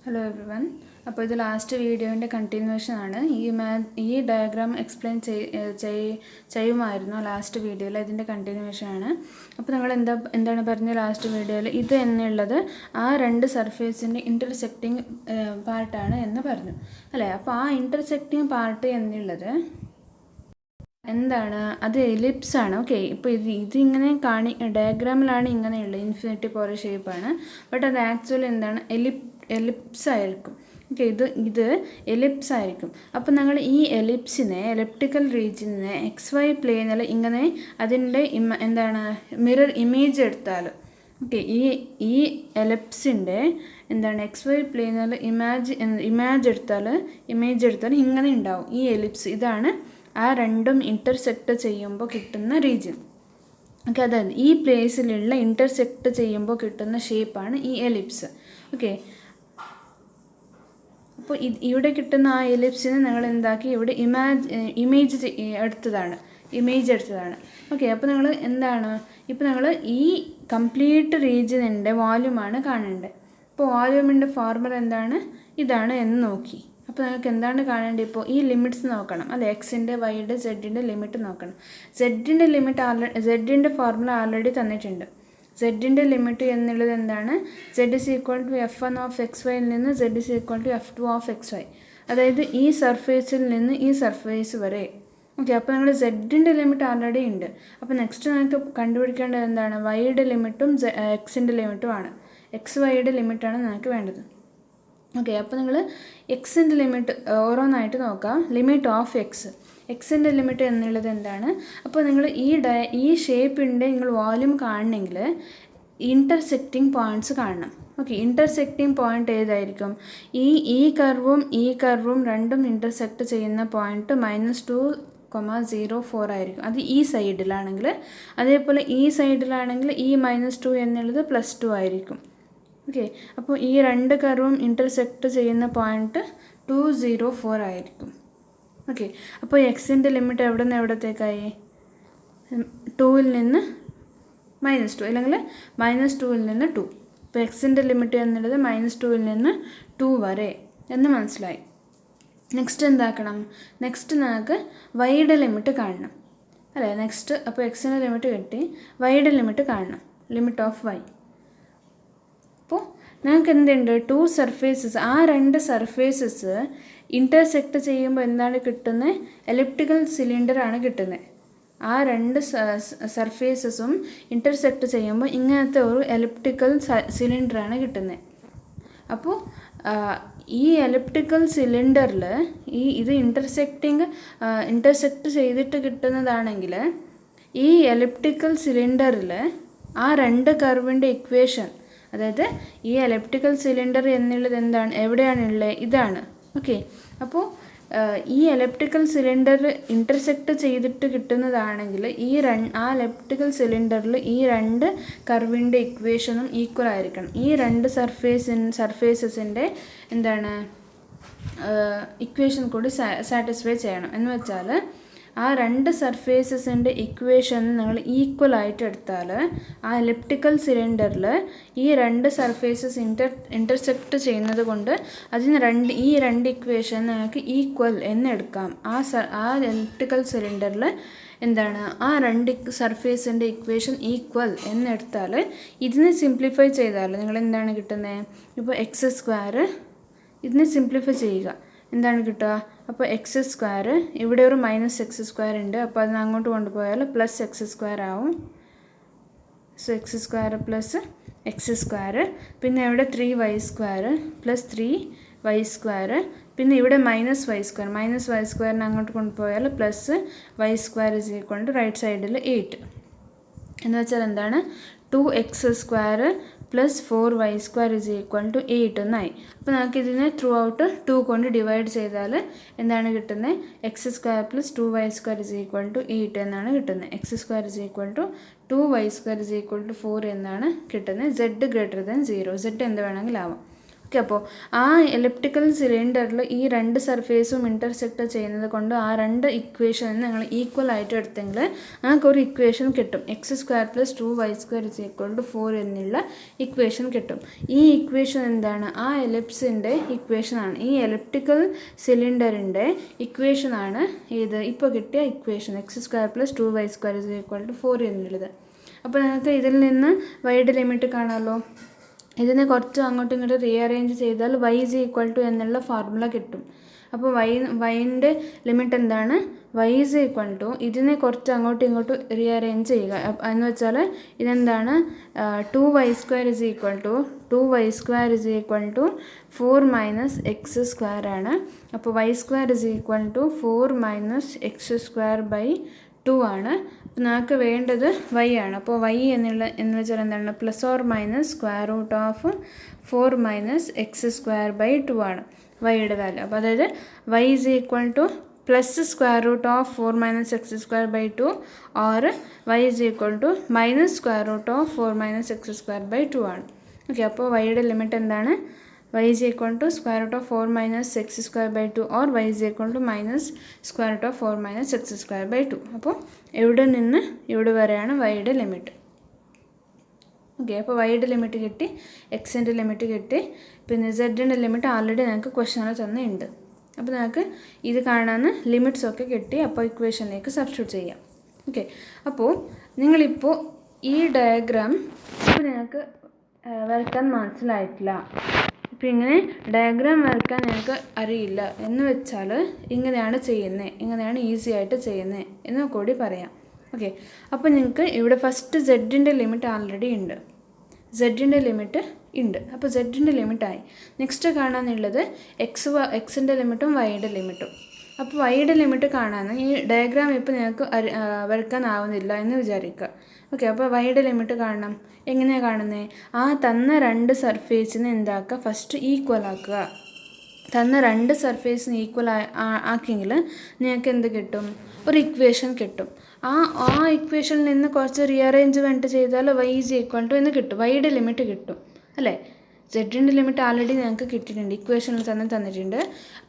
Hello every one. അപ്പോൾ ഇത് last വീഡിയോൻ്റെ കണ്ടിന്യൂഷൻ ആണ്. ഈ ഡയഗ്രാം എക്സ്പ്ലെയിൻ ചെയ്യുമായിരുന്നു ലാസ്റ്റ് വീഡിയോയിൽ. ഇതിൻ്റെ കണ്ടിന്യൂഷൻ ആണ്. അപ്പോൾ നിങ്ങൾ എന്താണ് പറഞ്ഞ ലാസ്റ്റ് വീഡിയോയിൽ ഇത് എന്നുള്ളത് ആ രണ്ട് സർഫേസിൻ്റെ ഇൻ്റർസെക്റ്റിംഗ് പാർട്ടാണ് എന്ന് പറഞ്ഞു അല്ലേ. അപ്പോൾ ആ ഇൻ്റർസെക്റ്റിംഗ് പാർട്ട് എന്നുള്ളത് എന്താണ്? അത് എലിപ്സ് ആണ്. ഓക്കെ, ഇപ്പോൾ ഇതിങ്ങനെ ഡയഗ്രാമിലാണ് ഇങ്ങനെയുള്ളത്, ഇൻഫിനിറ്റി പോലെ ഷേപ്പാണ്. ബട്ട് അത് ആക്ച്വലി എന്താണ്? എലിപ്സ് ആയിരിക്കും. ഓക്കെ, ഇത് എലിപ്സ് ആയിരിക്കും. അപ്പോൾ ഞങ്ങൾ ഈ എലിപ്സിനെ, എലിപ്റ്റിക്കൽ റീജിയനെ XY പ്ലെയിനിൽ ഇങ്ങനെ അതിൻ്റെ എന്താണ് മിറർ ഇമേജ് എടുത്താൽ, ഓക്കെ, ഈ എലിപ്സിൻ്റെ എന്താണ് XY പ്ലെയിനിൽ ഇമേജ് എടുത്താൽ ഇങ്ങനെ ഉണ്ടാവും ഈ എലിപ്സ്. ഇതാണ് ആ രണ്ടും ഇൻ്റർസെക്റ്റ് ചെയ്യുമ്പോൾ കിട്ടുന്ന റീജിയൻ. ഓക്കെ, അതായത് ഈ പ്ലേസിലുള്ള ഇൻ്റർസെക്റ്റ് ചെയ്യുമ്പോൾ കിട്ടുന്ന ഷേപ്പാണ് ഈ എലിപ്സ്. ഓക്കെ, അപ്പോൾ ഇവിടെ കിട്ടുന്ന ആ എലിപ്സിനെ ഞങ്ങൾ എന്താക്കി ഇവിടെ ഇമേജ് എടുത്തതാണ്. ഓക്കെ, അപ്പോൾ നിങ്ങൾ എന്താണ്, ഇപ്പോൾ ഞങ്ങൾ ഈ കംപ്ലീറ്റ് റീജിയനിൻ്റെ വോല്യൂമാണ് കാണേണ്ടത്. ഇപ്പോൾ വോല്യൂമിൻ്റെ ഫോർമുല എന്താണ്? ഇതാണ് എന്ന് നോക്കി. അപ്പോൾ നിങ്ങൾക്ക് എന്താണ് കാണേണ്ടത്? ഇപ്പോൾ ഈ ലിമിറ്റ്സ് നോക്കണം അല്ലേ. എക്സിൻ്റെ, വൈയുടെ, സെഡിൻ്റെ ലിമിറ്റ് നോക്കണം. സെഡിൻ്റെ ഫോർമുല ഓൾറെഡി തന്നിട്ടുണ്ട്. സെഡിൻ്റെ ലിമിറ്റ് എന്നുള്ളത് എന്താണ്? z=f1(xy) നിന്ന് z=f2(xy). അതായത് ഈ സർഫേസിൽ നിന്ന് ഈ സർഫേസ് വരെ. ഓക്കെ, അപ്പോൾ നിങ്ങൾ സെഡിൻ്റെ ലിമിറ്റ് ഓൾറെഡി ഉണ്ട്. അപ്പോൾ നെക്സ്റ്റ് നിങ്ങൾക്ക് കണ്ടുപിടിക്കേണ്ടത് എന്താണ്? വൈയുടെ ലിമിറ്റും എക്സിൻ്റെ ലിമിറ്റും ആണ്. വൈയുടെ ലിമിറ്റാണ് നിങ്ങൾക്ക് വേണ്ടത്. ഓക്കെ, അപ്പോൾ നിങ്ങൾ എക്സിൻ്റെ ലിമിറ്റ് ഓരോന്നായിട്ട് നോക്കാം. ലിമിറ്റ് ഓഫ് എക്സിൻ്റെ ലിമിറ്റ് എന്നുള്ളത് എന്താണ്? അപ്പോൾ നിങ്ങൾ ഈ ഷേപ്പിൻ്റെ നിങ്ങൾ വോല്യൂം കാണണമെങ്കിൽ ഇൻ്റർസെക്റ്റിംഗ് പോയിൻറ്റ്സ് കാണണം. ഓക്കെ, ഇൻ്റർസെക്റ്റിംഗ് പോയിൻ്റ് ഏതായിരിക്കും? ഈ കർവും രണ്ടും ഇൻ്റർസെക്റ്റ് ചെയ്യുന്ന പോയിൻറ്റ് -2,04 ആയിരിക്കും. അത് ഈ സൈഡിലാണെങ്കിൽ. അതേപോലെ ഈ സൈഡിലാണെങ്കിൽ ഈ -2 എന്നുള്ളത് +2 ആയിരിക്കും. ഓക്കെ, അപ്പോൾ ഈ രണ്ട് കർവും ഇൻ്റർസെക്റ്റ് ചെയ്യുന്ന പോയിൻറ്റ് 204 ആയിരിക്കും. ഓക്കെ, അപ്പോൾ എക്സിൻ്റെ ലിമിറ്റ് എവിടെ നിന്ന് എവിടത്തേക്കായി? 2ൽ നിന്ന് -2 അല്ലെങ്കിൽ -2ൽ നിന്ന് 2. അപ്പോൾ എക്സിൻ്റെ ലിമിറ്റ് എന്നുള്ളത് -2ൽ നിന്ന് 2 വരെ എന്ന് മനസ്സിലായി. നെക്സ്റ്റ് എന്താക്കണം? നെക്സ്റ്റ് നമുക്ക് വൈയുടെ ലിമിറ്റ് കാണണം അല്ലേ. നെക്സ്റ്റ് അപ്പോൾ എക്സിൻ്റെ ലിമിറ്റ് കിട്ടി, വൈയുടെ ലിമിറ്റ് കാണണം. Limit of y. അപ്പോൾ ഞങ്ങൾക്ക് എന്തുണ്ട്? 2 സർഫേസസ്, ആ രണ്ട് സർഫേസസ് ഇൻ്റർസെക്റ്റ് ചെയ്യുമ്പോൾ എന്താണ് കിട്ടുന്നത്? എലിപ്റ്റിക്കൽ സിലിണ്ടറാണ് കിട്ടുന്നത്. ആ രണ്ട് സർഫേസസും ഇൻ്റർസെക്റ്റ് ചെയ്യുമ്പോൾ ഇങ്ങനത്തെ ഒരു എലിപ്റ്റിക്കൽ സിലിണ്ടറാണ് കിട്ടുന്നത്. അപ്പോൾ ഈ എലിപ്റ്റിക്കൽ സിലിണ്ടറിൽ ഇത് ഇൻ്റർസെക്റ്റ് ചെയ്തിട്ട് കിട്ടുന്നതാണെങ്കിൽ ഈ എലിപ്റ്റിക്കൽ സിലിണ്ടറിൽ ആ രണ്ട് കർവിൻ്റെ ഇക്വേഷൻ, അതായത് ഈ എലിപ്റ്റിക്കൽ സിലിണ്ടർ എന്നുള്ളത് എന്താണ്? എവിടെയാണുള്ളത്? ഇതാണ്. ഓക്കെ, അപ്പോൾ ഈ എലിപ്റ്റിക്കൽ സിലിണ്ടർ ഇൻ്റർസെക്റ്റ് ചെയ്തിട്ട് കിട്ടുന്നതാണെങ്കിൽ ആ എലിപ്റ്റിക്കൽ സിലിണ്ടറിൽ ഈ രണ്ട് കർവിൻ്റെ ഇക്വേഷനും ഈക്വൽ ആയിരിക്കണം. ഈ രണ്ട് സർഫേസസിൻ്റെ എന്താണ് ഇക്വേഷൻ കൂടി സാറ്റിസ്ഫൈ ചെയ്യണം. എന്ന് വെച്ചാൽ ആ രണ്ട് സർഫേസസിൻ്റെ ഇക്വേഷൻ നിങ്ങൾ ഈക്വൽ ആയിട്ട് എടുത്താൽ ആ എലിപ്റ്റിക്കൽ സിലിണ്ടറിൽ ഈ രണ്ട് സർഫേസസ് ഇൻ്റർസെക്റ്റ് ചെയ്യുന്നത് കൊണ്ട് ഈ രണ്ട് ഇക്വേഷൻ നിങ്ങൾക്ക് ഈക്വൽ എന്നെടുക്കാം. ആ എലിപ്റ്റിക്കൽ സിലിണ്ടറിൽ എന്താണ് ആ രണ്ട് സർഫേസിൻ്റെ ഇക്വേഷൻ ഈക്വൽ എന്നെടുത്താൽ ഇതിനെ സിംപ്ലിഫൈ ചെയ്താൽ നിങ്ങൾ എന്താണ് കിട്ടുന്നത്? ഇപ്പോൾ x², ഇതിനെ സിംപ്ലിഫൈ ചെയ്യുക, എന്താണ് കിട്ടുക? അപ്പോൾ x², ഇവിടെ ഒരു -x² ഉണ്ട്. അപ്പോൾ അതിന് അങ്ങോട്ട് കൊണ്ടുപോയാൽ +x² ആവും. So x² + x². പിന്നെ ഇവിടെ 3y² + 3y². പിന്നെ ഇവിടെ -y²നെ അങ്ങോട്ട് കൊണ്ടുപോയാൽ +y² റൈറ്റ് സൈഡിൽ 8. എന്ന് വെച്ചാൽ എന്താണ്? 2x² + 4y² 8 എന്നായി. അപ്പോൾ നമുക്ക് ഇതിനെ ത്രൂ ഔട്ട് 2 കൊണ്ട് ഡിവൈഡ് ചെയ്താൽ എന്താണ് കിട്ടുന്നത്? x² + 2y² 8 എന്നാണ് കിട്ടുന്നത്. x² 2y² 4 എന്നാണ് കിട്ടുന്നത്. z > 0. z എന്ത് വേണമെങ്കിലും ആവാം. ഓക്കെ, അപ്പോൾ ആ എലിപ്റ്റിക്കൽ സിലിണ്ടറിൽ ഈ രണ്ട് സർഫേസും ഇൻ്റർസെക്റ്റ് ചെയ്യുന്നത് കൊണ്ട് ആ രണ്ട് ഇക്വേഷനും നിങ്ങൾ ഈക്വൽ ആയിട്ട് എടുത്തെങ്കിൽ നമുക്ക് ഒരു ഇക്വേഷൻ കിട്ടും. x² + 2y² = 4 എന്നുള്ള ഇക്വേഷൻ കിട്ടും. ഈ ഇക്വേഷൻ എന്താണ്? ആ എലിപ്സിൻ്റെ ഇക്വേഷനാണ്. ഈ എലിപ്റ്റിക്കൽ സിലിണ്ടറിൻ്റെ ഇക്വേഷനാണ് ഇത് ഇപ്പോൾ കിട്ടിയ ഇക്വേഷൻ x² + 2y² = 4 എന്നുള്ളത്. അപ്പോൾ നിങ്ങൾക്ക് ഇതിൽ നിന്ന് വൈയുടെ ലിമിറ്റ് കാണാമല്ലോ. ഇതിനെ കുറച്ച് അങ്ങോട്ടും ഇങ്ങോട്ടും റീഅറേഞ്ച് ചെയ്താൽ y = എന്നുള്ള ഫോർമുല കിട്ടും. അപ്പോൾ വൈൻ്റെ ലിമിറ്റ് എന്താണ്? y = ഇതിനെ കുറച്ച് അങ്ങോട്ടും ഇങ്ങോട്ടും റീഅറേഞ്ച് ചെയ്യുക എന്ന് വെച്ചാൽ ഇതെന്താണ്? 2y² = 4 - x² ആണ്. അപ്പോൾ y² = 4 - x²/2 ആണ്. അപ്പോൾ നമുക്ക് വേണ്ടത് y ആണ്. അപ്പോൾ y എന്ന് വെച്ചാൽ എന്താണ്? ± √4 - x²/2 ആണ് വൈയുടെ വാല്യൂ. അപ്പോൾ അതായത് y = +√4 - x²/2 or y = -√4 - x²/2 ആണ്. ഓക്കെ, അപ്പോൾ വൈയുടെ ലിമിറ്റ് എന്താണ്? y = √4 - x²/2 or y = -√4 - x²/2. അപ്പോൾ ഇവിടെ നിന്ന് ഇവിടെ വരെയാണ് വൈയുടെ ലിമിറ്റ്. ഓക്കെ, അപ്പോൾ വൈയുടെ ലിമിറ്റ് കിട്ടി, എക്സിൻ്റെ ലിമിറ്റ് കിട്ടി, പിന്നെ സെഡിൻ്റെ ലിമിറ്റ് ആൾറെഡി ഞങ്ങൾക്ക് ക്വസ്റ്റനിൽ തന്നെയുണ്ട്. അപ്പോൾ ഞങ്ങൾക്ക് ഇത് കാണാൻ ലിമിറ്റ്സൊക്കെ കിട്ടി. അപ്പോൾ ഇക്വേഷനിലേക്ക് സബ്സ്റ്റിറ്റ്യൂട്ട് ചെയ്യാം. ഓക്കെ, അപ്പോൾ നിങ്ങളിപ്പോൾ ഈ ഡയഗ്രാം ഇപ്പോൾ നിങ്ങൾക്ക് വരയ്ക്കാൻ മനസ്സിലായിട്ടില്ല, ഇപ്പോൾ ഇങ്ങനെ ഡയഗ്രാം വരയ്ക്കാൻ ഞങ്ങൾക്ക് അറിയില്ല എന്ന് വെച്ചാൽ ഇങ്ങനെയാണ് ചെയ്യുന്നത്, ഇങ്ങനെയാണ് ഈസി ആയിട്ട് ചെയ്യുന്നത് എന്ന് കൂടി പറയാം. ഓക്കെ, അപ്പോൾ നിങ്ങൾക്ക് ഇവിടെ ഫസ്റ്റ് സെഡിൻ്റെ ലിമിറ്റ് ആൾറെഡി ഉണ്ട്, സെഡിൻ്റെ ലിമിറ്റ് ഉണ്ട്. അപ്പോൾ സെഡിൻ്റെ ലിമിറ്റായി. നെക്സ്റ്റ് കാണാനുള്ളത് എക്സിൻ്റെ ലിമിറ്റും വൈയുടെ ലിമിറ്റും. അപ്പോൾ വൈയുടെ ലിമിറ്റ് കാണാൻ ഈ ഡയഗ്രാം ഇപ്പോൾ നിങ്ങൾക്ക് വരയ്ക്കാനാവുന്നില്ല എന്ന് വിചാരിക്കുക. ഓക്കെ, അപ്പോൾ വൈയുടെ ലിമിറ്റ് കാണണം. എങ്ങനെയാണ് കാണുന്നത്? ആ തന്ന രണ്ട് സർഫേസിനെ എന്താക്കുക? ഫസ്റ്റ് ഈക്വൽ ആക്കുക. തന്ന രണ്ട് സർഫേസിന് ഈക്വൽ ആക്കിയെങ്കിൽ നിങ്ങൾക്ക് എന്ത് കിട്ടും? ഒരു ഇക്വേഷൻ കിട്ടും. ആ ഇക്വേഷനിൽ നിന്ന് കുറച്ച് റീഅറേഞ്ച്മെൻറ്റ് ചെയ്താൽ y = എന്ന് കിട്ടും, വൈയുടെ ലിമിറ്റ് കിട്ടും അല്ലേ? സെഡിൻ്റെ ലിമിറ്റ് ആൾറെഡി ഞങ്ങൾക്ക് കിട്ടിയിട്ടുണ്ട്, ഇക്വേഷനിൽ തന്നെ തന്നിട്ടുണ്ട്.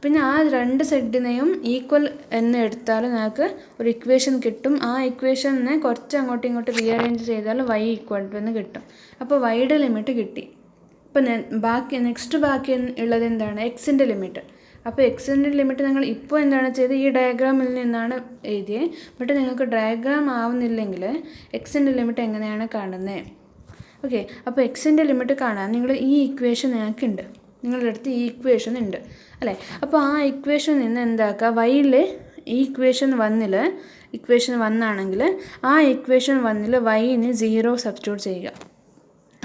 പിന്നെ ആ രണ്ട് സെഡിനെയും ഈക്വൽ എന്ന് എടുത്താൽ ഞങ്ങൾക്ക് ഒരു ഇക്വേഷൻ കിട്ടും. ആ ഇക്വേഷനെ കുറച്ച് അങ്ങോട്ടും ഇങ്ങോട്ടും റീഅറേഞ്ച് ചെയ്താൽ y = എന്ന് കിട്ടും. അപ്പോൾ വൈയുടെ ലിമിറ്റ് കിട്ടി. അപ്പോൾ നെക്സ്റ്റ് ബാക്കി ഉള്ളത് എന്താണ്? എക്സിൻ്റെ ലിമിറ്റ്. അപ്പോൾ എക്സിൻ്റെ ലിമിറ്റ് നിങ്ങൾ ഇപ്പോൾ എന്താണ് ചെയ്തത്? ഈ ഡയഗ്രാമിൽ നിന്നാണ് എഴുതിയത്. ബട്ട് നിങ്ങൾക്ക് ഡയഗ്രാം ആവുന്നില്ലെങ്കിൽ എക്സിൻ്റെ ലിമിറ്റ് എങ്ങനെയാണ് കാണുന്നത്? ഓക്കെ, അപ്പോൾ എക്സിൻ്റെ ലിമിറ്റ് കാണാൻ നിങ്ങൾ ഈ ഇക്വേഷൻ നിങ്ങൾക്കുണ്ട്, നിങ്ങളുടെ അടുത്ത് ഈ ഇക്വേഷൻ ഉണ്ട് അല്ലേ? അപ്പോൾ ആ ഇക്വേഷനിൽ നിന്ന് എന്താക്കുക? വൈയിൽ ഈ ഇക്വേഷൻ വന്നാണെങ്കിൽ ആ ഇക്വേഷൻ വൈന് 0 സബ്സ്റ്റിറ്റ്യൂട്ട് ചെയ്യുക.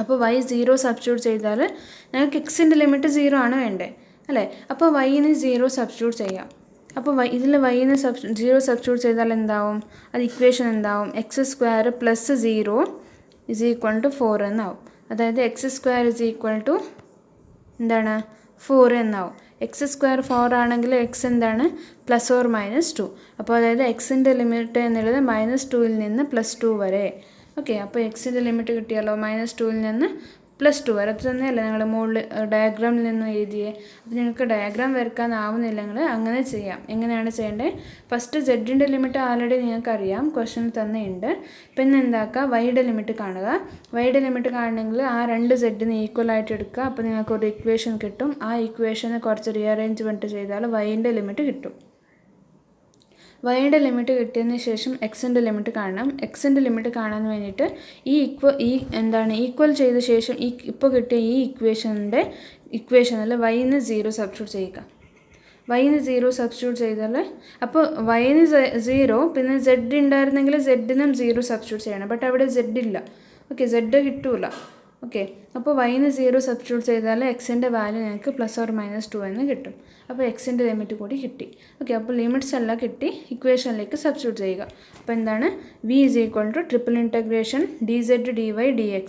അപ്പോൾ y 0 സബ്സ്റ്റിറ്റ്യൂട്ട് ചെയ്താൽ ഞങ്ങൾക്ക് എക്സിൻ്റെ ലിമിറ്റ് 0 ആണ് വേണ്ടേ അല്ലേ? അപ്പോൾ വൈന് 0 സബ്സ്റ്റിറ്റ്യൂട്ട് ചെയ്യാം. അപ്പോൾ ഇതിൽ വൈന് 0 സബ്സ്റ്റിറ്റ്യൂട്ട് ചെയ്താൽ എന്താവും? അത് ഇക്വേഷൻ എന്താവും? x² + 0 = 4 എന്നാവും. അതായത് x² എന്താണ്? 4 എന്നാവും. x² 4 ആണെങ്കിൽ x എന്താണ്? +or-2. അപ്പോൾ അതായത് എക്സിൻ്റെ ലിമിറ്റ് എന്നുള്ളത് -2ൽ നിന്ന് +2 വരെ. ഓക്കെ, അപ്പോൾ എക്സിൻ്റെ ലിമിറ്റ് കിട്ടിയല്ലോ, -2ൽ നിന്ന് +2 വരെ. അത് തന്നെയല്ലേ ഞങ്ങൾ മുകളിൽ ഡയഗ്രാമിൽ നിന്നും എഴുതിയേ. അപ്പോൾ നിങ്ങൾക്ക് ഡയഗ്രാം വരയ്ക്കാനാവുന്നില്ലെങ്കിൽ അങ്ങനെ ചെയ്യാം. എങ്ങനെയാണ് ചെയ്യേണ്ടത്? ഫസ്റ്റ് സെഡിൻ്റെ ലിമിറ്റ് ആൾറെഡി നിങ്ങൾക്കറിയാം, ക്വസ്റ്റ്യൻ തന്നെയുണ്ട്. പിന്നെ എന്താക്കുക? വൈയുടെ ലിമിറ്റ് കാണുക. വൈയുടെ ലിമിറ്റ് കാണണമെങ്കിൽ ആ രണ്ട് സെഡിന് ഈക്വൽ ആയിട്ട് എടുക്കുക. അപ്പോൾ നിങ്ങൾക്കൊരു ഇക്വേഷൻ കിട്ടും. ആ ഇക്വേഷനെ കുറച്ച് റീഅറേഞ്ച്മെൻറ്റ് ചെയ്താൽ വൈൻ്റെ ലിമിറ്റ് കിട്ടും. വൈയുടെ ലിമിറ്റ് കിട്ടിയതിന് ശേഷം എക്സിൻ്റെ ലിമിറ്റ് കാണണം. എക്സിൻ്റെ ലിമിറ്റ് കാണാൻ വേണ്ടിയിട്ട് ഈക്വൽ ചെയ്ത ശേഷം ഇപ്പോൾ കിട്ടിയ ഈ ഇക്വേഷനിൽ വൈന് 0 സബ്സ്റ്റിറ്റ്യൂട്ട് ചെയ്യുക. വൈന് 0 സബ്സ്റ്റിറ്റ്യൂട്ട് ചെയ്താൽ അപ്പോൾ വൈന് 0, പിന്നെ സെഡ് ഉണ്ടായിരുന്നെങ്കിൽ സെഡിനും 0 സബ്സ്റ്റിറ്റ്യൂട്ട് ചെയ്യണം. ബട്ട് അവിടെ സെഡ് ഇല്ല. ഓക്കെ, സെഡ് കിട്ടൂല. ഓക്കെ, അപ്പോൾ വൈന് 0 സബ്സ്റ്റിറ്റ്യൂട്ട് ചെയ്താൽ എക്സിൻ്റെ വാല്യൂ ഞങ്ങൾക്ക് +or-2 എന്ന് കിട്ടും. അപ്പോൾ എക്സിൻ്റെ ലിമിറ്റ് കൂടി കിട്ടി. ഓക്കെ, അപ്പോൾ ലിമിറ്റ്സ് എല്ലാം കിട്ടി. ഇക്വേഷനിലേക്ക് സബ്സ്റ്റിറ്റ്യൂട്ട് ചെയ്യുക. അപ്പോൾ എന്താണ്? v = dz dy dx.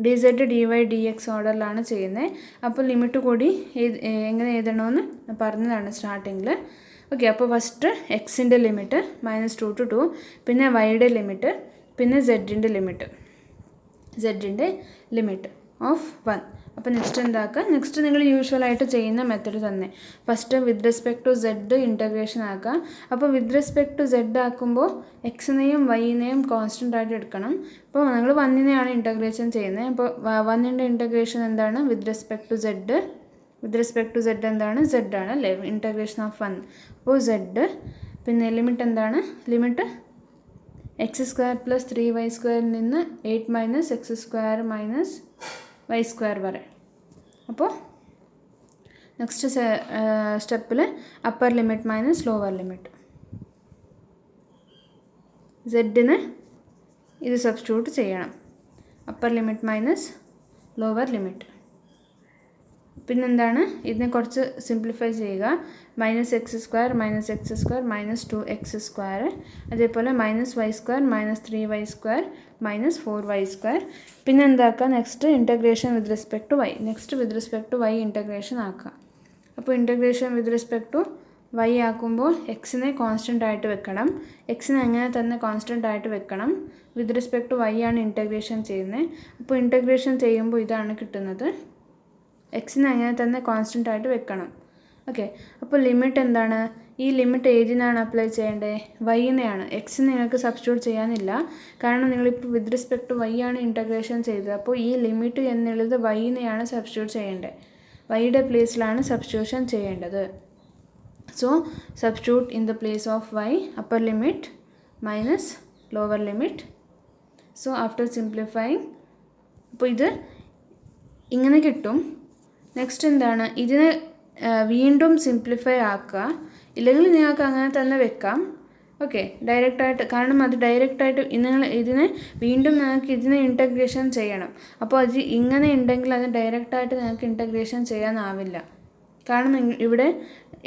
dz dy dx ഓർഡറിലാണ് ചെയ്യുന്നത്. അപ്പോൾ ലിമിറ്റ് കൂടി എങ്ങനെ എഴുതണമെന്ന് പറഞ്ഞതാണ് സ്റ്റാർട്ടിങ്ങിൽ. ഓക്കെ, അപ്പോൾ ഫസ്റ്റ് എക്സിൻ്റെ ലിമിറ്റ് -2 to 2, പിന്നെ വൈയുടെ ലിമിറ്റ്, പിന്നെ സെഡിൻ്റെ ലിമിറ്റ് ഓഫ് 1. അപ്പോൾ നെക്സ്റ്റ് എന്താക്കുക, നെക്സ്റ്റ് നിങ്ങൾ യൂഷ്വലായിട്ട് ചെയ്യുന്ന മെത്തഡ് തന്നെ. First with respect to z integration ആക്കുക. അപ്പോൾ വിത്ത് റെസ്പെക്ട് ടു സെഡ് ആക്കുമ്പോൾ എക്സിനെയും വൈനെയും കോൺസ്റ്റൻ്റ് ആയിട്ട് എടുക്കണം. അപ്പോൾ നിങ്ങൾ 1നെയാണ് ഇൻറ്റഗ്രേഷൻ ചെയ്യുന്നത്. അപ്പോൾ 1ൻ്റെ ഇൻറ്റഗ്രേഷൻ എന്താണ്? With respect to z. With respect to z എന്താണ്? സെഡ് ആണ് അല്ലേ, ഇൻറ്റഗ്രേഷൻ ഓഫ് 1. അപ്പോൾ സെഡ്, പിന്നെ ലിമിറ്റ് എന്താണ്? ലിമിറ്റ് x² + 3y² നിന്ന് 8 - x² - y² വരെ. അപ്പോൾ നെക്സ്റ്റ് സ്റ്റെപ്പിൽ upper limit minus lower limit. സെഡിന് ഇത് സബ്സ്റ്റിറ്റ്യൂട്ട് ചെയ്യണം. Upper limit minus lower limit. പിന്നെന്താണ്? ഇതിനെ കുറച്ച് സിംപ്ലിഫൈ ചെയ്യുക. -x² - x² - 2x², അതേപോലെ -y² - 3y² - 4y². പിന്നെ എന്താക്കുക? Next integration with respect to y. Next with respect to y integration ആക്കുക. അപ്പോൾ integration with respect to y ആക്കുമ്പോൾ എക്സിനെ കോൺസ്റ്റൻ്റ് ആയിട്ട് വെക്കണം. എക്സിനെ അങ്ങനെ തന്നെ കോൺസ്റ്റൻ്റ് ആയിട്ട് വെക്കണം. വിത്ത് റെസ്പെക്ട് ടു y ആണ് ഇൻറ്റഗ്രേഷൻ ചെയ്യുന്നത്. അപ്പോൾ ഇൻറ്റഗ്രേഷൻ ചെയ്യുമ്പോൾ ഇതാണ് കിട്ടുന്നത്. എക്സിനെ അങ്ങനെ തന്നെ കോൺസ്റ്റൻ്റ് ആയിട്ട് വെക്കണം. ഓക്കെ, അപ്പോൾ ലിമിറ്റ് എന്താണ്? ഈ ലിമിറ്റ് ഏതിനാണ് അപ്ലൈ ചെയ്യേണ്ടത്? വൈനെയാണ്. എക്സിന് നിങ്ങൾക്ക് സബ്സ്റ്റിറ്റ്യൂട്ട് ചെയ്യാനില്ല, കാരണം നിങ്ങളിപ്പോൾ വിത്ത് റെസ്പെക്ട് ടു y ആണ് ഇൻറ്റഗ്രേഷൻ ചെയ്തത്. അപ്പോൾ ഈ ലിമിറ്റ് എന്നുള്ളത് വൈനെയാണ് സബ്സ്റ്റിറ്റ്യൂട്ട് ചെയ്യേണ്ടത്. വൈയുടെ പ്ലേസിലാണ് സബ്സ്റ്റിറ്റ്യൂഷൻ ചെയ്യേണ്ടത്. So substitute in the place of y upper limit minus lower limit. So after simplifying അപ്പോൾ ഇത് ഇങ്ങനെ കിട്ടും. നെക്സ്റ്റ് എന്താണ്? ഇതിനെ വീണ്ടും സിംപ്ലിഫൈ ആക്കുക. ഇല്ലെങ്കിൽ നിങ്ങൾക്ക് അങ്ങനെ തന്നെ വെക്കാം. ഓക്കെ, ഡയറക്റ്റായിട്ട്, കാരണം അത് ഡയറക്റ്റായിട്ട് നിങ്ങൾ ഇതിനെ വീണ്ടും നിങ്ങൾക്ക് ഇതിനെ ഇൻറ്റഗ്രേഷൻ ചെയ്യണം. അപ്പോൾ അത് ഇങ്ങനെ ഉണ്ടെങ്കിൽ അത് ഡയറക്റ്റായിട്ട് നിങ്ങൾക്ക് ഇൻറ്റഗ്രേഷൻ ചെയ്യാനാവില്ല. കാരണം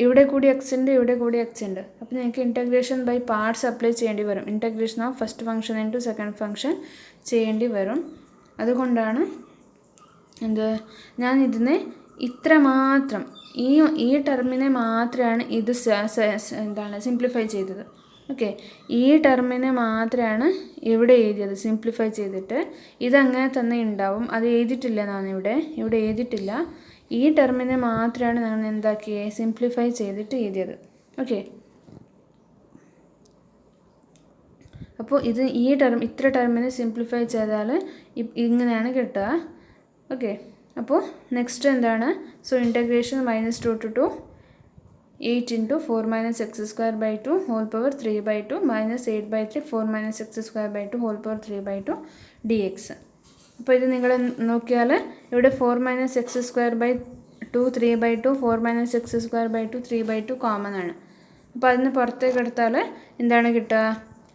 ഇവിടെ കൂടി x ഉണ്ട്, ഇവിടെ കൂടി x ഉണ്ട്. അപ്പോൾ നിങ്ങൾക്ക് ഇൻറ്റഗ്രേഷൻ ബൈ പാർട്സ് അപ്ലൈ ചെയ്യേണ്ടി വരും. Integration of first function into second function ചെയ്യേണ്ടി വരും. അതുകൊണ്ടാണ് ഞാൻ ഇതിനെ ഇത്ര മാത്രം ഈ ടേമിനെ മാത്രമാണ് ഇത് സിംപ്ലിഫൈ ചെയ്തത്. ഓക്കെ, ഈ ടേമിനെ മാത്രമാണ് ഇവിടെ എഴുതിയത് സിംപ്ലിഫൈ ചെയ്തിട്ട്. ഇതങ്ങനെ തന്നെ ഉണ്ടാവും. അത് എഴുതിയിട്ടില്ല, ഞാനിവിടെ എഴുതിയിട്ടില്ല. ഈ ടേമിനെ മാത്രമാണ് ഞാൻ എന്താക്കിയത്? സിംപ്ലിഫൈ ചെയ്തിട്ട് എഴുതിയത്. ഓക്കെ, അപ്പോൾ ഇത്ര ടേമിനെ സിംപ്ലിഫൈ ചെയ്താൽ ഇങ്ങനെയാണ് കിട്ടുക. ഓക്കെ, അപ്പോൾ നെക്സ്റ്റ് എന്താണ്? So integration -2 to 2 8 × 4 - x²/2 whole power 3/2 -8/3 4 - x²/2 whole power 3/2 dx. അപ്പോൾ ഇത് നിങ്ങൾ നോക്കിയാൽ ഇവിടെ 4 - x²/2 3/2 4 - x²/2 3/2 കോമൺ ആണ്. അപ്പോൾ അതിന് പുറത്തേക്ക് എടുത്താൽ എന്താണ് കിട്ടുക?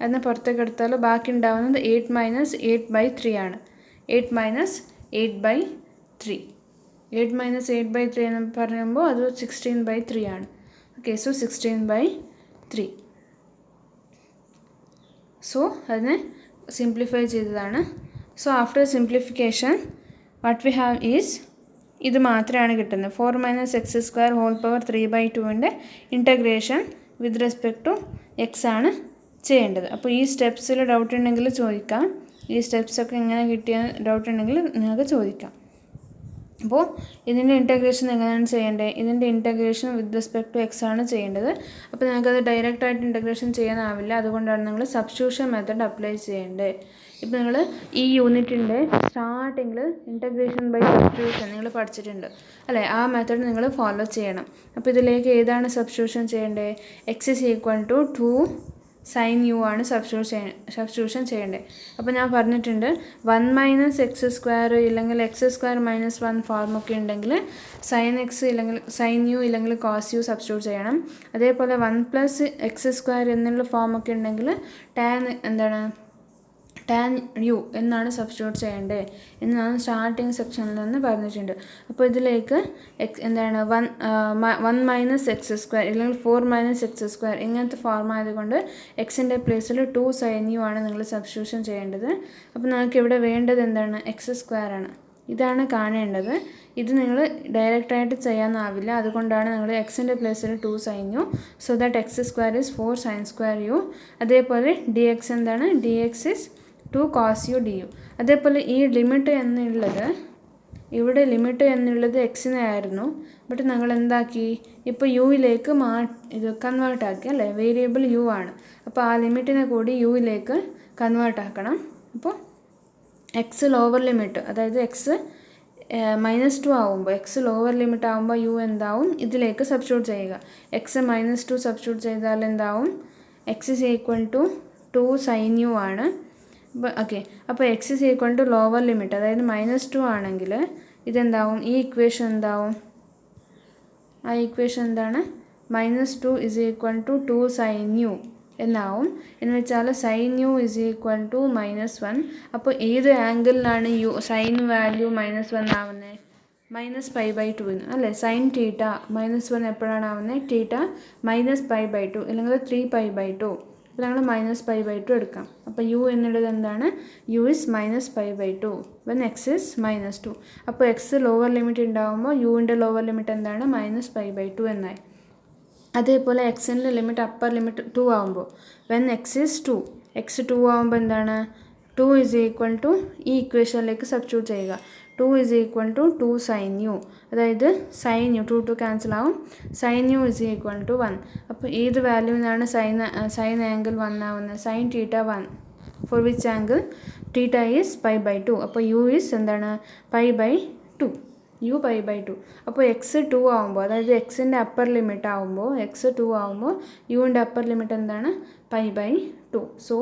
അതിന് പുറത്തേക്ക് എടുത്താൽ ബാക്കി ഉണ്ടാവുന്നത് 8 - 8/3 ആണ്. 8 - 8/3 8 - 8/3 എന്ന് പറയുമ്പോൾ അത് 16/3 ആണ്. Okay, so 16/3. സോ അതിനെ സിംപ്ലിഫൈ ചെയ്തതാണ്. So after simplification what we have is ഇത് മാത്രമാണ് കിട്ടുന്നത്. 4 - x² ഹോൾ പവർ 3/2ൻ്റെ integration with respect to x ആണ് ചെയ്യേണ്ടത്. അപ്പോൾ ഈ സ്റ്റെപ്സിൽ ഡൗട്ട് ഉണ്ടെങ്കിൽ ചോദിക്കാം. ഈ സ്റ്റെപ്സൊക്കെ എങ്ങനെ കിട്ടിയ ഡൗട്ട് ഉണ്ടെങ്കിൽ നിങ്ങൾക്ക് ചോദിക്കാം. അപ്പോൾ ഇതിൻ്റെ ഇൻറ്റഗ്രേഷൻ എങ്ങനെയാണ് ചെയ്യേണ്ടത്? ഇതിൻ്റെ integration with respect to x ആണ് ചെയ്യേണ്ടത്. അപ്പോൾ നിങ്ങൾക്കത് ഡയറക്റ്റായിട്ട് ഇൻറ്റഗ്രേഷൻ ചെയ്യാനാവില്ല. അതുകൊണ്ടാണ് നിങ്ങൾ സബ്സ്റ്റിറ്റ്യൂഷൻ മെത്തേഡ് അപ്ലൈ ചെയ്യേണ്ടത്. ഇപ്പോൾ നിങ്ങൾ ഈ യൂണിറ്റിൻ്റെ സ്റ്റാർട്ടിങ്ങിൽ ഇൻറ്റഗ്രേഷൻ ബൈ സബ്സ്റ്റിറ്റ്യൂഷൻ നിങ്ങൾ പഠിച്ചിട്ടുണ്ട് അല്ലേ? ആ മെത്തേഡ് നിങ്ങൾ ഫോളോ ചെയ്യണം. അപ്പോൾ ഇതിലേക്ക് ഏതാണ് സബ്സ്റ്റിറ്റ്യൂഷൻ ചെയ്യേണ്ടത്? x = 2 sin u ആണ് സബ്സ്റ്റിറ്റ്യൂഷൻ ചെയ്യേണ്ടത്. അപ്പോൾ ഞാൻ പറഞ്ഞിട്ടുണ്ട് 1 - x² ഇല്ലെങ്കിൽ x² - 1 ഫോമൊക്കെ ഉണ്ടെങ്കിൽ sin x ഇല്ലെങ്കിൽ sin u ഇല്ലെങ്കിൽ cos u സബ്സ്റ്റിറ്റ്യൂട്ട് ചെയ്യണം. അതേപോലെ 1 + x² എന്നുള്ള ഫോമൊക്കെ ഉണ്ടെങ്കിൽ tan u എന്നാണ് സബ്സ്റ്റിറ്റ്യൂട്ട് ചെയ്യേണ്ടത് എന്ന് ഞാൻ സ്റ്റാർട്ടിങ് സെക്ഷനിൽ നിന്ന് പറഞ്ഞിട്ടുണ്ട്. അപ്പോൾ ഇതിലേക്ക് 1 - x² ഇല്ലെങ്കിൽ 4 - x² ഇങ്ങനത്തെ ഫോം ആയതുകൊണ്ട് എക്സിൻ്റെ പ്ലേസിൽ 2 sin u ആണ് നിങ്ങൾ സബ്സ്റ്റിറ്റ്യൂഷൻ ചെയ്യേണ്ടത്. അപ്പോൾ നിങ്ങൾക്ക് ഇവിടെ വേണ്ടത് എന്താണ്? x² ആണ്. ഇതാണ് കാണേണ്ടത്. ഇത് നിങ്ങൾ ഡയറക്റ്റായിട്ട് ചെയ്യാനാവില്ല. അതുകൊണ്ടാണ് നിങ്ങൾ എക്സിൻ്റെ പ്ലേസിൽ 2 sin u. So that x² is 4 sin² u. അതേപോലെ dx എന്താണ്? dx is 2 cos u du. അതേപോലെ ഈ ലിമിറ്റ് എന്നുള്ളത് ഇവിടെ ലിമിറ്റ് എന്നുള്ളത് എക്സിനായിരുന്നു. ബട്ട് ഞങ്ങൾ എന്താക്കി, ഇപ്പോൾ യുയിലേക്ക് കൺവേർട്ട് ആക്കി അല്ലേ. വേരിയബിൾ യു ആണ്. അപ്പോൾ ആ ലിമിറ്റിനെ കൂടി യുയിലേക്ക് കൺവേർട്ട് ആക്കണം. അപ്പോൾ എക്സ് ലോവർ ലിമിറ്റ്, അതായത് എക്സ് -2 ആവുമ്പോൾ, എക്സ് ലോവർ ലിമിറ്റ് ആകുമ്പോൾ യു എന്താവും, ഇതിലേക്ക് സബ്സ്റ്റിറ്റ്യൂട്ട് ചെയ്യുക. എക്സ് -2 സബ്സ്റ്റിറ്റ്യൂട്ട് ചെയ്താൽ എന്താവും, x is equal to 2 sin u ആണ്. ഓക്കെ, അപ്പോൾ x is equal to lower limit, അതായത് -2 ആണെങ്കിൽ ഇതെന്താവും, ഈ ഇക്വേഷൻ എന്താവും, ആ ഇക്വേഷൻ എന്താണ്, -2 is equal to 2 sin u എന്നാവും. എന്ന് വെച്ചാൽ sin u is equal to -1. അപ്പോൾ ഏത് ആംഗിളിലാണ് യു സൈൻ വാല്യൂ -1 ആവുന്നത്, -π/2 അല്ലേ. സൈൻ തീറ്റ -1 എപ്പോഴാണ് ആവുന്നത്, തീറ്റ -π/2 അല്ലെങ്കിൽ 3π/2. അപ്പോൾ ഞങ്ങൾ -π/2 എടുക്കാം. അപ്പോൾ യു എന്നുള്ളത് എന്താണ്, u is -π/2 when x is -2. അപ്പോൾ എക്സ് ലോവർ ലിമിറ്റ് ഉണ്ടാകുമ്പോൾ യുവിൻ്റെ ലോവർ ലിമിറ്റ് എന്താണ്, -π/2 എന്നായി. അതേപോലെ എക്സിൻ്റെ ലിമിറ്റ് അപ്പർ ലിമിറ്റ് 2 ആകുമ്പോൾ, വെൻ എക്സ് ഇസ് 2, എക്സ് 2 ആകുമ്പോൾ എന്താണ്, 2 ഇസ് ഈക്വൽ ടു ഈ ഇക്വേഷനിലേക്ക് സബ്സ്റ്റിറ്റ്യൂട്ട് ചെയ്യുക. 2 is equal to 2 sin u, അതായത് sin u 2 ക്യാൻസൽ ആവും. sin u is equal to 1. അപ്പോൾ ഏത് വാല്യൂവിനാണ് സൈൻ ആംഗിൾ 1 ആവുന്നത്, sine theta 1, for which angle theta is π/2. അപ്പോൾ യു ഈസ് എന്താണ്, π/2, യു π/2. അപ്പോൾ എക്സ് 2 ആകുമ്പോൾ, അതായത് എക്സിൻ്റെ അപ്പർ ലിമിറ്റ് ആകുമ്പോൾ, എക്സ് 2 ആകുമ്പോൾ യുവിൻ്റെ അപ്പർ ലിമിറ്റ് എന്താണ്, π/2. സോ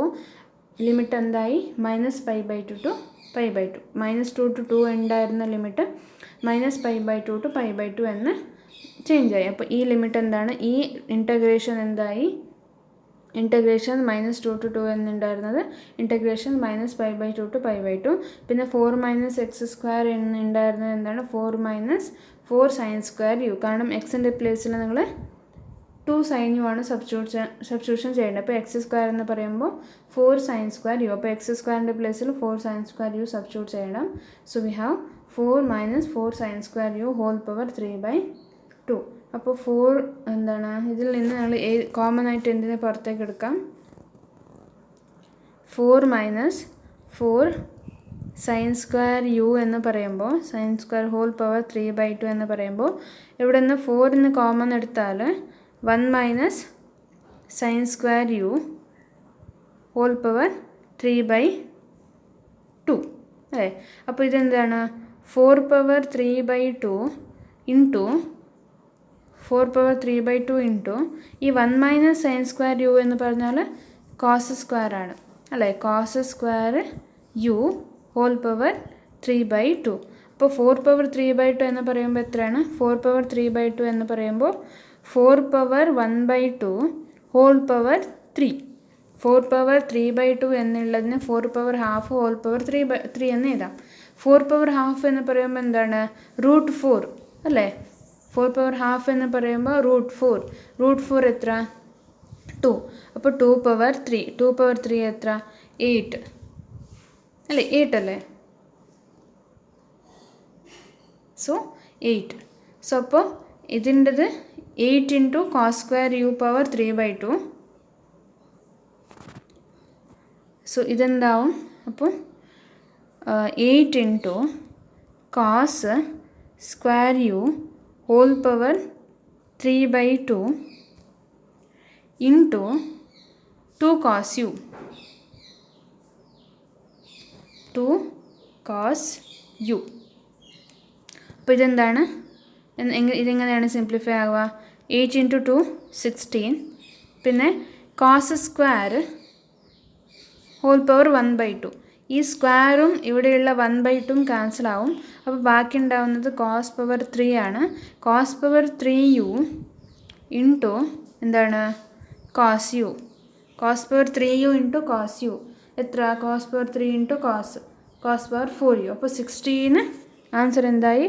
ലിമിറ്റ് എന്തായി, -π/2 ടു π/2. -2 to 2 ഉണ്ടായിരുന്ന ലിമിറ്റ് -π/2 to π/2 എന്ന് ചേഞ്ച് ആയി. അപ്പോൾ ഈ ലിമിറ്റ് എന്താണ്, ഈ ഇൻറ്റഗ്രേഷൻ എന്തായി, ഇൻറ്റഗ്രേഷൻ -2 to 2 എന്നുണ്ടായിരുന്നത് ഇൻറ്റഗ്രേഷൻ -π/2 to π/2. പിന്നെ 4 - x² എന്നുണ്ടായിരുന്നത് എന്താണ്, 4 - 4 sin²u. കാരണം എക്സിൻ്റെ പ്ലേസിൽ നിങ്ങൾ 2 sin u ആണ് സബ്സ്റ്റിറ്റ്യൂഷൻ ചെയ്യേണ്ടത്. അപ്പോൾ x² എന്ന് പറയുമ്പോൾ 4 sin²u. അപ്പോൾ x²ൻ്റെ പ്ലേസിൽ 4 sin²u സബ്സ്റ്റിറ്റ്യൂട്ട് ചെയ്യണം. So we have 4 - 4 sin²u whole power 3/2. അപ്പോൾ 4 എന്താണ്, ഇതിൽ നിന്ന് ഞങ്ങൾ കോമൺ ആയിട്ട് എന്തിനെ പുറത്തേക്ക് എടുക്കാം, 4 - 4 sin²u എന്ന് പറയുമ്പോൾ, sin² ഹോൾ പവർ 3/2 എന്ന് പറയുമ്പോൾ, ഇവിടെ നിന്ന് 4 കോമൺ എടുത്താൽ 1 - sin²u ഹോൾ പവർ 3/2 അല്ലേ. അപ്പോൾ ഇതെന്താണ്, 4/3/2 ഇൻറ്റു 4/3/2 ഇൻറ്റു ഈ 1 - sin²u എന്ന് പറഞ്ഞാൽ cos² ആണ് അല്ലേ. cos²u whole power 3/2. അപ്പോൾ 4/3/2 എന്ന് പറയുമ്പോൾ എത്രയാണ്, 4/3/2 എന്ന് പറയുമ്പോൾ 4/1/2 ഹോൾ പവർ 3. 4/3/2 എന്നുള്ളതിന് 4/2 ഹോൾ പവർ 3 എന്ന് എഴുതാം. 4/2 എന്ന് പറയുമ്പോൾ എന്താണ്, √4 അല്ലേ. 4/2 എന്ന് പറയുമ്പോൾ √4. √4 എത്ര, 2. അപ്പോൾ 2/3. 2/3 എത്ര, 8 അല്ലേ, 8 അല്ലേ. സോ 8. സോ അപ്പോൾ ഇതിൻ്റെത് 8 ഇൻറ്റു cos²u പവർ 3/2. സോ ഇതെന്താവും, അപ്പോൾ 8 into cos²u whole power 3/2 into 2 cos u. 2 cos u. അപ്പോൾ ഇതെന്താണ്, ഇതെങ്ങനെയാണ് സിംപ്ലിഫൈ ആവുക, 8 ഇൻറ്റു 2 16. പിന്നെ cos² ഹോൾ പവർ 1/2. ഈ സ്ക്വയറും ഇവിടെയുള്ള 1/2 ക്യാൻസൽ ആവും. അപ്പോൾ ബാക്കി ഉണ്ടാവുന്നത് cos⁻³ ആണ്. cos⁻3u ഇൻറ്റു എന്താണ്, cos u. cos⁻3u into cos u എത്ര, cos⁻3 ഇൻറ്റു cos⁻4u. അപ്പോൾ 16 ആൻസർ എന്തായി,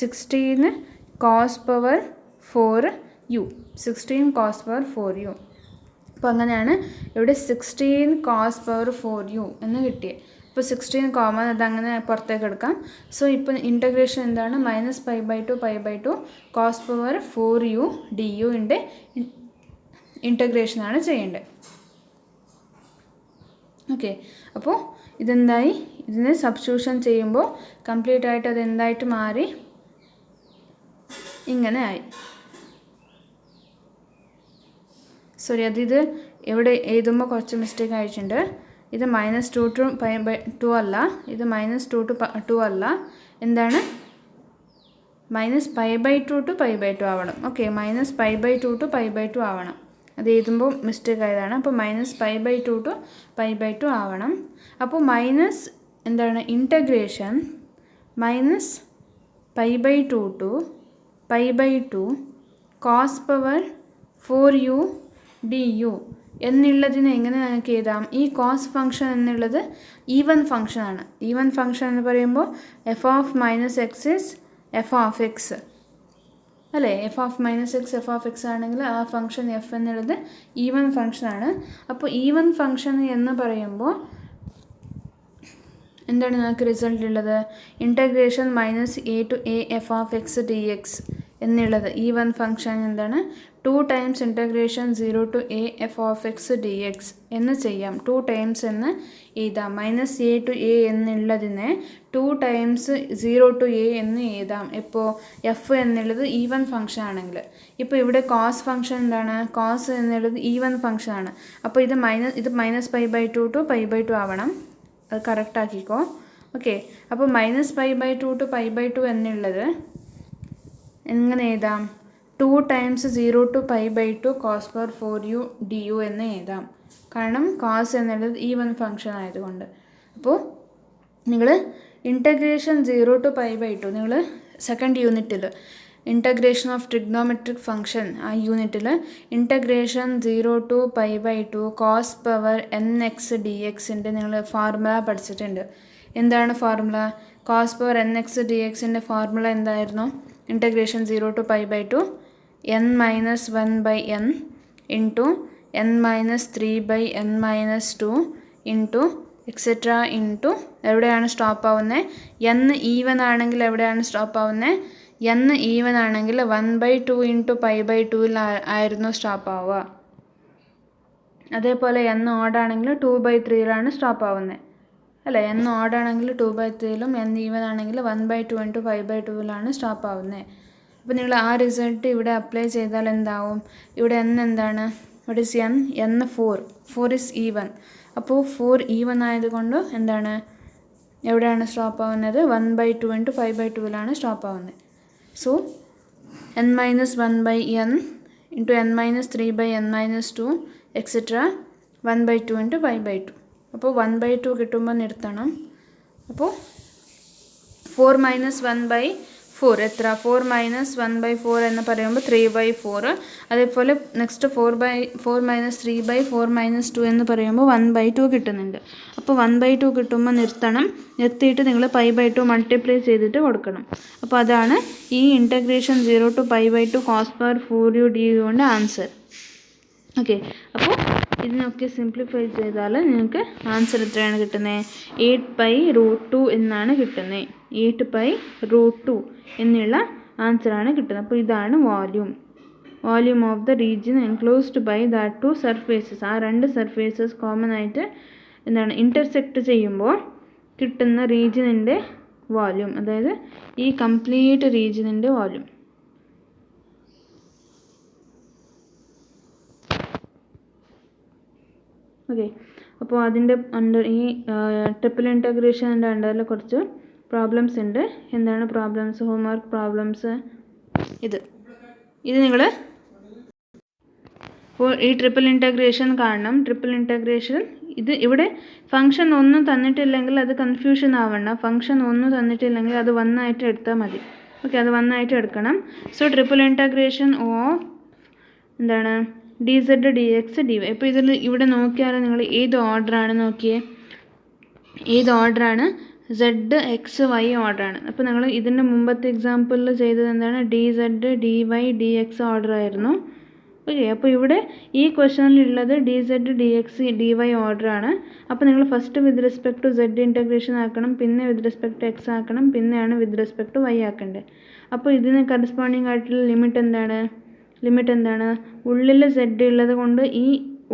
16 cos⁻4u. 16 cos⁻4u. അപ്പോൾ അങ്ങനെയാണ് ഇവിടെ 16 cos⁻4u എന്ന് കിട്ടിയത്. ഇപ്പോൾ 16 കോമൺ അതങ്ങനെ പുറത്തേക്ക് എടുക്കാം. സോ ഇപ്പോൾ ഇൻറ്റഗ്രേഷൻ എന്താണ്, -π/2 π/2 cos⁻4u duൻ്റെ ഇൻറ്റഗ്രേഷനാണ് ചെയ്യേണ്ടത്. ഓക്കെ, അപ്പോൾ ഇതെന്തായി, ഇതിനെ സബ്സ്റ്റിറ്റ്യൂഷൻ ചെയ്യുമ്പോൾ കംപ്ലീറ്റ് ആയിട്ട് അത് എന്തായിട്ട് മാറി, ഇങ്ങനെ ആയി. സോറി, ഇത് ഇവിടെ എഴുതുമ്പോൾ കുറച്ച് മിസ്റ്റേക്ക് ആയിട്ടുണ്ട്. ഇത് -2 to π/2 അല്ല, ഇത് -2 to 2 അല്ല, എന്താണ് -π/2 to π/2 ആവണം. ഓക്കെ, -π/2 to π/2 ആവണം. അത് എഴുതുമ്പോൾ മിസ്റ്റേക്ക് ആയതാണ്. അപ്പോൾ -π/2 to π/2 ആവണം. അപ്പോൾ എന്താണ് integration -π/2 to π/2 cos power 4u du എന്നുള്ളതിന് എങ്ങനെ നമുക്ക് എഴുതാം? ഈ കോസ് ഫംഗ്ഷൻ എന്നുള്ളത് ഈവൻ ഫംഗ്ഷനാണ്. ഈവൻ ഫംഗ്ഷൻ എന്ന് പറയുമ്പോൾ f of -x is f of x അല്ലേ? f of -x f of x ആണെങ്കിൽ ആ ഫംഗ്ഷൻ f എന്നുള്ളത് ഈവൻ ഫംഗ്ഷനാണ്. അപ്പോൾ ഈവൻ ഫംഗ്ഷൻ എന്ന് പറയുമ്പോൾ എന്താണ് നമുക്ക് റിസൾട്ട് ഉള്ളത്? Integration -a to a f of x dx എന്നുള്ളത് ഈവൻ ഫംഗ്ഷൻ എന്താണ് 2 times integration 0 to a f of x dx എന്ന് ചെയ്യാം. 2 times എന്ന് എഴുതാം. -a to a എന്നുള്ളതിനെ 2 times 0 to a എന്ന് എഴുതാം. ഇപ്പോൾ f എന്നുള്ളത് ഈവൻ ഫംഗ്ഷൻ ആണെങ്കിൽ. ഇപ്പോൾ ഇവിടെ കോസ് ഫംഗ്ഷൻ എന്താണ്? കോസ് എന്നുള്ളത് ഈവൻ ഫംഗ്ഷൻ ആണ്. അപ്പോൾ ഇത് -π/2 to π/2 ആവണം. അത് കറക്റ്റ് ആക്കിക്കോ. ഓക്കെ, അപ്പോൾ -π/2 to π/2 എന്നുള്ളത് എങ്ങനെ എഴുതാം? 2 times 0 to π/2 cos power 4u du എന്ന് എഴുതാം. കാരണം കോസ് എന്നുള്ളത് ഈവൻ ഫംഗ്ഷൻ ആയതുകൊണ്ട്. അപ്പോൾ നിങ്ങൾ ഇൻറ്റഗ്രേഷൻ 0 to π/2 നിങ്ങൾ സെക്കൻഡ് യൂണിറ്റിൽ ഇൻറ്റഗ്രേഷൻ ഓഫ് ട്രിഗ്നോമെട്രിക് ഫംഗ്ഷൻ ആ യൂണിറ്റിൽ integration 0 to π/2 cos power nx dxൻ്റെ നിങ്ങൾ ഫോർമുല പഠിച്ചിട്ടുണ്ട്. എന്താണ് ഫോർമുല? കോസ് പവർ nx dxൻ്റെ ഫോർമുല എന്തായിരുന്നു? Integration 0 to π/2 n-1/n into n-3/n-2 into etcetera into എവിടെയാണ് സ്റ്റോപ്പ് ആവുന്നത്? n ഈവൻ ആണെങ്കിൽ എവിടെയാണ് സ്റ്റോപ്പ് ആവുന്നത്? n ഈവൻ ആണെങ്കിൽ 1/2 ഇൻറ്റു π/2 ആയിരുന്നു സ്റ്റോപ്പ് ആവുക. അതേപോലെ n ഓഡ് ആണെങ്കിൽ 2/3 സ്റ്റോപ്പ് ആവുന്നത് അല്ലേ? n ഓഡ് ആണെങ്കിൽ 2/3 n ഈവൻ ആണെങ്കിൽ 1/2 ഇൻറ്റു π/2 സ്റ്റോപ്പ് ആവുന്നത്. അപ്പോൾ നിങ്ങൾ ആ റിസൾട്ട് ഇവിടെ അപ്ലൈ ചെയ്താൽ എന്താവും? ഇവിടെ n എന്താണ്? what is n? n 4 is even. അപ്പോൾ 4 ഈവൻ ആയതുകൊണ്ട് എന്താണ് എവിടെയാണ് സ്റ്റോപ്പ് ആവുന്നത്? 1/2 ഇൻറ്റു π/2 സ്റ്റോപ്പ് ആവുന്നത്. So n-1/n into n-3/n-2 etcetera 1/2 into π/2. അപ്പോൾ 1/2 കിട്ടുമ്പോൾ നിർത്തണം. അപ്പോൾ 4 - 1/4 എത്ര? 4 - 1/4 എന്ന് പറയുമ്പോൾ 3/4. അതേപോലെ നെക്സ്റ്റ് 4 - 3/4 - 2 എന്ന് പറയുമ്പോൾ 1/2 കിട്ടുന്നുണ്ട്. അപ്പോൾ 1/2 കിട്ടുമ്പോൾ നിർത്തണം. നിർത്തിയിട്ട് നിങ്ങൾ π/2 മൾട്ടിപ്ലൈ ചെയ്തിട്ട് കൊടുക്കണം. അപ്പോൾ അതാണ് ഈ integration 0 to π/2 cos power 4u du കൊണ്ട് ആൻസർ. ഓക്കെ, അപ്പോൾ ഇതിനൊക്കെ സിംപ്ലിഫൈ ചെയ്താൽ നിങ്ങൾക്ക് ആൻസർ എത്രയാണ് കിട്ടുന്നത്? 8/√2 എന്നാണ് കിട്ടുന്നത്. 8/√2 എന്നുള്ള ആൻസറാണ് കിട്ടുന്നത്. അപ്പോൾ ഇതാണ് volume of the region enclosed by that 2 surfaces. ആ 2 സർഫേസസ് കോമൺ ആയിട്ട് എന്താണ് ഇൻ്റർസെക്റ്റ് ചെയ്യുമ്പോൾ കിട്ടുന്ന റീജിയനിൻ്റെ വോള്യൂം, അതായത് ഈ കംപ്ലീറ്റ് റീജിയനിൻ്റെ വോള്യൂം. ഓക്കെ, അപ്പോൾ അതിൻ്റെ അണ്ടർ ഈ ട്രിപ്പിൾ ഇൻറ്റഗ്രേഷൻ്റെ അണ്ടറിൽ കുറച്ച് പ്രോബ്ലംസ് ഉണ്ട്. എന്താണ് പ്രോബ്ലംസ്? Homework problems. ഇത് നിങ്ങൾ ഈ ട്രിപ്പിൾ ഇൻറ്റഗ്രേഷൻ കാണണം. ട്രിപ്പിൾ ഇൻറ്റഗ്രേഷൻ ഇവിടെ ഫംഗ്ഷൻ ഒന്നും തന്നിട്ടില്ലെങ്കിൽ അത് കൺഫ്യൂഷൻ ആവണ്ട. ഫംഗ്ഷൻ ഒന്നും തന്നിട്ടില്ലെങ്കിൽ അത് 1 ആയിട്ട് എടുത്താൽ മതി. ഓക്കെ, അത് 1 ആയിട്ട് എടുക്കണം. സോ ട്രിപ്പിൾ ഇൻറ്റഗ്രേഷൻ ഓഫ് എന്താണ് dz dx dy. ഇപ്പോൾ ഇവിടെ നോക്കിയാൽ നിങ്ങൾ ഏത് ഓർഡറാണ് നോക്കിയേ? ഏത് ഓർഡറാണ്? z x y ഓർഡറാണ്. അപ്പോൾ നിങ്ങൾ ഇതിൻ്റെ മുമ്പത്തെ എക്സാമ്പിളിൽ ചെയ്തത് എന്താണ്? dz dy dx ഓർഡർ ആയിരുന്നു. ഓക്കെ, അപ്പോൾ ഇവിടെ ഈ ക്വസ്റ്റനിലുള്ളത് dz dx dy ഓർഡറാണ്. അപ്പോൾ നിങ്ങൾ first with respect to z integration ആക്കണം, പിന്നെ വിത്ത് റെസ്പെക്ട് ടു x ആക്കണം, പിന്നെയാണ് വിത്ത് റെസ്പെക്ട് ടു y ആക്കേണ്ടത്. അപ്പോൾ ഇതിന് കറസ്പോണ്ടിങ് ആയിട്ടുള്ള ലിമിറ്റ് എന്താണ്? ഉള്ളിൽ z ഉള്ളത് കൊണ്ട് ഈ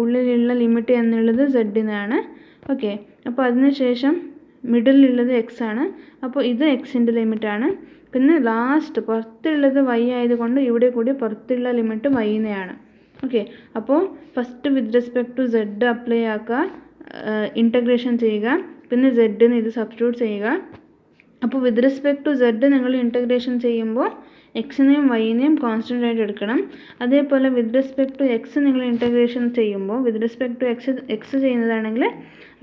ഉള്ളിലുള്ള ലിമിറ്റ് എന്നുള്ളത് z-നാണ്. ഓക്കെ, അപ്പോൾ അതിന് ശേഷം മിഡിലുള്ളത് എക്സ് ആണ്. അപ്പോൾ ഇത് എക്സിൻ്റെ ലിമിറ്റാണ്. പിന്നെ ലാസ്റ്റ് പുറത്തുള്ളത് വൈ ആയതുകൊണ്ട് ഇവിടെ കൂടി പുറത്തുള്ള ലിമിറ്റ് വൈനെയാണ്. ഓക്കെ, അപ്പോൾ first with respect to Z apply ആക്കുക, ഇൻറ്റഗ്രേഷൻ ചെയ്യുക, പിന്നെ സെഡിന് ഇത് സബ്സ്റ്റിറ്റ്യൂട്ട് ചെയ്യുക. അപ്പോൾ വിത്ത് റെസ്പെക്ട് ടു സെഡ് നിങ്ങൾ ഇൻറ്റഗ്രേഷൻ ചെയ്യുമ്പോൾ എക്സിനെയും വൈനെയും കോൺസ്റ്റൻ്റ് ആയിട്ട് എടുക്കണം. അതേപോലെ വിത്ത് റെസ്പെക്ട് ടു എക്സ് നിങ്ങൾ ഇൻറ്റഗ്രേഷൻ ചെയ്യുമ്പോൾ വിത്ത് റെസ്പെക്ട് ടു എക്സ് ചെയ്യുന്നതാണെങ്കിൽ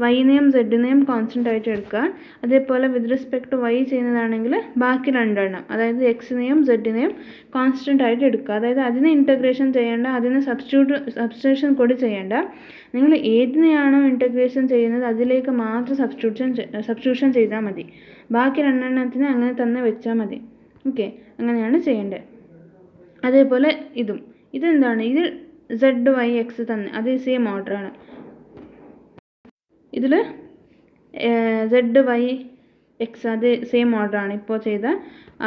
വൈനെയും സെഡിനെയും കോൺസ്റ്റൻ്റ് ആയിട്ട് എടുക്കുക. അതേപോലെ വിത്ത് റെസ്പെക്ട് ടു വൈ ചെയ്യുന്നതാണെങ്കിൽ ബാക്കി രണ്ടെണ്ണം, അതായത് എക്സിനെയും സെഡിനെയും കോൺസ്റ്റൻ്റ് ആയിട്ട് എടുക്കുക. അതായത് അതിനെ ഇൻറ്റഗ്രേഷൻ ചെയ്യേണ്ട, അതിനെ സബ്സ്റ്റിറ്റ്യൂഷൻ കൂടി ചെയ്യേണ്ട. നിങ്ങൾ ഏതിനെയാണോ ഇൻറ്റഗ്രേഷൻ ചെയ്യുന്നത് അതിലേക്ക് മാത്രം സബ്സ്റ്റിറ്റ്യൂഷൻ ചെയ്താൽ മതി. ബാക്കി രണ്ടെണ്ണത്തിന് അങ്ങനെ തന്നെ വെച്ചാൽ മതി. ഓക്കെ, അങ്ങനെയാണ് ചെയ്യേണ്ടത്. അതേപോലെ ഇതെന്താണ്, ഇത് സെഡ് വൈ എക്സ് തന്നെ, അത് സെയിം ഓർഡറാണ്. ഇതിൽ സെഡ് വൈ എക്സ് അത് സെയിം ഓർഡറാണ്, ഇപ്പോൾ ചെയ്ത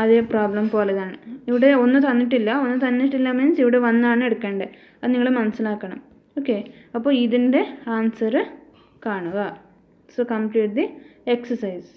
അതേ പ്രോബ്ലം പോലെ തന്നെ. ഇവിടെ ഒന്നും തന്നിട്ടില്ല മീൻസ് ഇവിടെ വന്നാണ് എടുക്കേണ്ടത്, അത് നിങ്ങൾ മനസ്സിലാക്കണം. ഓക്കെ, അപ്പോൾ ഇതിൻ്റെ ആൻസർ കാണുക. So complete the exercise.